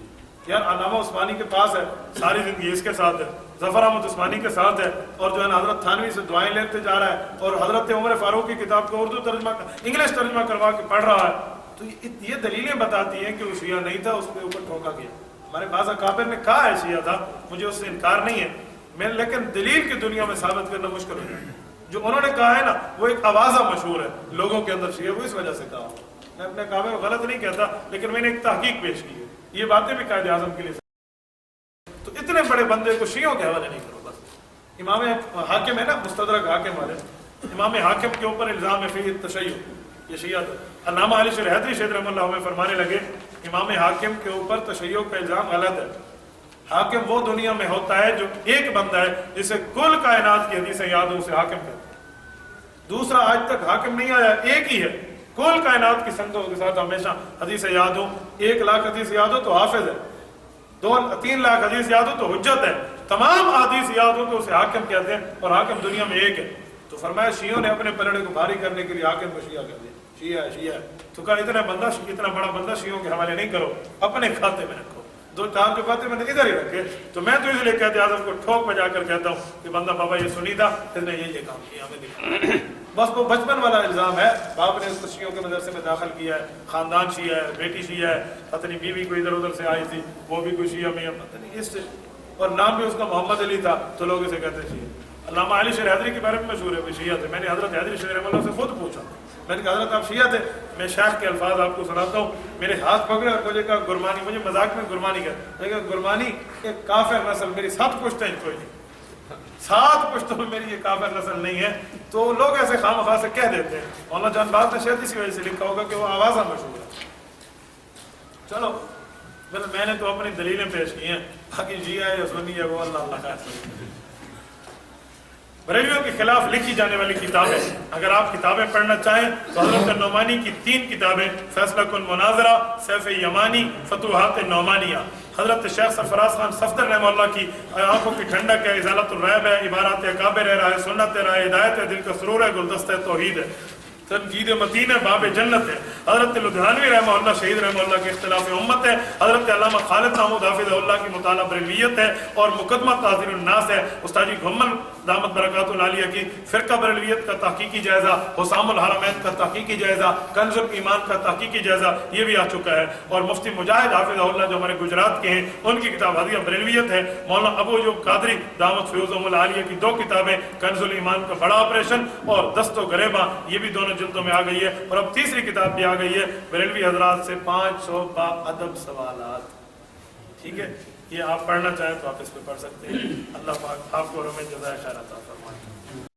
یار علامہ عثمانی کے پاس ہے، ساری زندگی اس کے ساتھ ہے، ظفر احمد عثمانی کے ساتھ ہے، اور جو ہے نا حضرت تھانوی سے دعائیں لیتے جا رہا ہے، اور حضرت عمر فاروق کی کتاب کو اردو ترجمہ انگلش ترجمہ کروا کے پڑھ رہا ہے. تو یہ دلیلیں بتاتی ہیں کہ وہ شیعہ نہیں تھا، اس کے اوپر ٹھوکا گیا. ہمارے بعض اکابر نے کہا ہے شیعہ تھا، مجھے اس سے انکار نہیں ہے، میں لیکن دلیل کی دنیا میں ثابت کرنا مشکل ہو جائے. جو انہوں نے کہا ہے نا وہ ایک آوازہ مشہور ہے لوگوں کے اندر شیعہ، وہ اس وجہ سے کہا. میں اپنے اکابر کو غلط نہیں کہتا، لیکن میں نے ایک تحقیق پیش کی ہے. یہ باتیں بھی قائد اعظم کے لیے. تو اتنے بڑے بندے کو شیعوں کے حوالے نہیں کرو. بس امام حاکم ہے نا، مستدرک حاکم والے، امام حاکم کے اوپر الزام ہے فی تشیع، یہ شیعہ تھا. علامہ علی شیر حیدری شیخ رحمہ اللہ میں فرمانے لگے امام حاکم کے اوپر تشیع کا الزام غلط ہے. حاکم وہ دنیا میں ہوتا ہے جو ایک بندہ ہے جسے کل کائنات کی حدیثیں یاد ہو، اسے حاکم کہتے ہیں. دوسرا آج تک حاکم نہیں آیا، ایک ہی ہے، کل کائنات کی سندوں کے ساتھ ہمیشہ حدیثیں یاد ہو. 1 لاکھ حدیث یاد ہو تو حافظ ہے، 2-3 لاکھ حدیث یاد ہو تو حجت ہے، تمام حدیث یاد ہو تو اسے حاکم کہتے ہیں، اور حاکم دنیا میں ایک ہے. تو فرمایا شیعوں نے اپنے پلڑے کو بھاری کرنے کے لیے حاکم کو شیعہ کر دیا، شیعہ ہے شیعہ ہے. تو کہا اتنا بڑا بندہ شیعوں کے حوالے نہیں کرو، اپنے کھاتے میں رکھو. 2-4 جو باتیں میں نے ادھر ہی رکھے. تو میں تو اس لیے قائد اعظم کو ٹھوک بجا کر کہتا ہوں کہ بندہ بابا یہ سنی تھا، اس نے یہ کام کیا، ہمیں دکھا. بس وہ بچپن والا الزام ہے، باپ نے اس کو شیعوں کے مدرسے میں داخل کیا ہے، خاندان شیعہ ہے، بیٹی شیعہ ہے، پتہ نہیں بیوی کوئی ادھر ادھر سے آئی تھی وہ بھی کوئی شیعہ میں پتہ نہیں اس سے، اور نام بھی اس کا محمد علی تھا تو لوگ اسے کہتے شیعہ. علامہ علی شیر حیدری کے بارے میں مشہور ہے وہ شیعہ تھے. میں نے حضرت حیدری شیر رحمہ اللہ سے خود پوچھا، میں نے کہا حضرت آپ شیعہ تھے؟ میں شیخ کے الفاظ آپ کو سناتا ہوں. میرے ہاتھ پکڑے اور مجھے کہا گرمانی، مجھے مذاق میں گرمانی کہا. میں نے کہا گرمانی ایک کافر نسل، میری 7 پشتیں کوئی نہیں، 7 پشتوں میں میری یہ کافر نسل نہیں ہے. تو لوگ ایسے خام خواہ سے کہہ دیتے ہیں. مولانا جان باز نے شاید اسی وجہ سے لکھا ہوگا کہ وہ آوازہ مشہور ہے. چلو میں نے تو اپنی دلیلیں پیش کی ہیں، باقی جی ہے یا سنی ہے وہ اللہ اللہ خیر. بریلویوں کے خلاف لکھی جانے والی کتابیں، اگر آپ کتابیں پڑھنا چاہیں تو حضرت نعمانی کی 3 کتابیں، فیصلہ کن مناظرہ، سیف یمانی، فتوحات نعمانیہ. حضرت شیخ سرفراز خان صفدر رحمہ اللہ کی آنکھوں کی ٹھنڈک ہے، ازالت الریب ہے، عبارات اکابر ہے، راہ سنت ہے، راہ ہدایت ہے، دل کا سرور ہے، گلدستہ توحید ہے، تنقید متین ہے، باب جنت ہے. حضرت لدھیانوی رحمہ اللہ شہید رحمہ اللہ کے اختلاف امت ہے. حضرت علامہ خالد محمود حافظ اللہ کی مطالعہ بریلویت ہے اور مقدمہ تعزیر الناس ہے. استاد گھمن دامت برکات العالیہ کی فرقہ بریلویت کا تحقیقی جائزہ، حسام الحرمین کا تحقیقی جائزہ، کنز الایمان کا تحقیقی جائزہ یہ بھی آ چکا ہے. اور مفتی مجاہد حافظ اللہ جو ہمارے گجرات کے ہیں ان کی کتاب ہدیہ بریلویت ہے. مولانا ابو ایوب قادری دامت فیوزہم العالیہ کی 2 کتابیں، کنز الایمان کا بڑا آپریشن اور دست و گریباں، یہ بھی دونوں جلدوں میں آ گئی ہے. اور اب تیسری کتاب بھی آ گئی ہے بریلوی حضرات سے 500 با ادب سوالات. ٹھیک ہے، یہ آپ پڑھنا چاہیں تو آپ اس پہ پڑھ سکتے ہیں. اللہ پاک آپ کو ہمیں جزائے خیر عطا فرمائے.